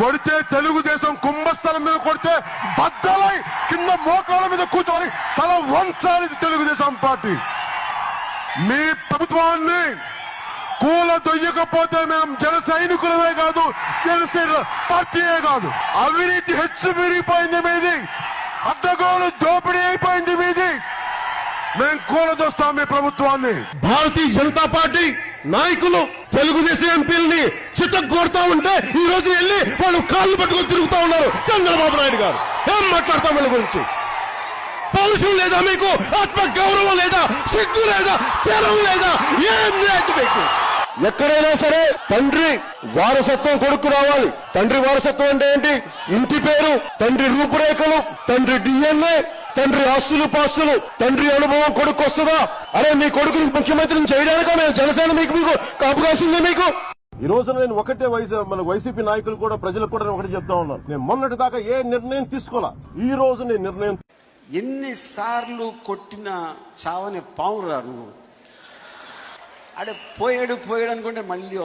కొడితే తెలుగుదేశం కుంభస్థలం మీద కొడితే బద్దలై కింద మోకాల మీద కూర్చొని తల వంచాలి తెలుగుదేశం పార్టీ. మీ ప్రభుత్వాన్ని కూల దొయ్యకపోతే మేము జన సైనికులమే కాదు, జనసేన పార్టీయే కాదు. అవినీతి హెచ్చుమిరిగిపోయింది మీది, అడ్డగోలు దోపిడీ అయిపోయింది మీది. మేము కూలదొస్తాం మీ ప్రభుత్వాన్ని. భారతీయ జనతా పార్టీ నాయకులు తెలుగుదేశం ఎంపీలని చిత్తగొడతా ఉంటే ఈ రోజు వెళ్ళి వాళ్ళు కాళ్ళు పట్టుకొని తిరుగుతా ఉన్నారు. చంద్రబాబు నాయుడు గారు ఏం మాట్లాడతాం వీళ్ళ గురించి? పౌరుషం లేదా మీకు? ఆత్మ గౌరవం లేదా? సిగ్గు లేదా? శరం లేదా? ఏం లేదు మీకు? ఎక్కడైనా సరే తండ్రి వారసత్వం కొడుకు రావాలి. తండ్రి వారసత్వం అంటే ఏంటి? ఇంటి పేరు, తండ్రి రూపురేఖలు, తండ్రి డిఎన్ఏ, తండ్రి ఆస్తులు పాస్తులు, తండ్రి అనుభవం కొడుకు వస్తుందా? అరే మీ కొడుకుని ముఖ్యమంత్రిని చేయడానిక మేము జనసేన మీకు అవకాశం ఉంది మీకు? ఈ రోజున నేను ఒకటే మన వైసీపీ నాయకులు కూడా ప్రజలకు కూడా ఒకటి చెప్తా ఉన్నాను. నేను మొన్నటి దాకా ఏ నిర్ణయం తీసుకోవాలా, ఈ రోజు నేను నిర్ణయం. ఎన్నిసార్లు కొట్టిన చావని పావురా నువ్వు. అడే పోయాడు అనుకుంటే మళ్ళీ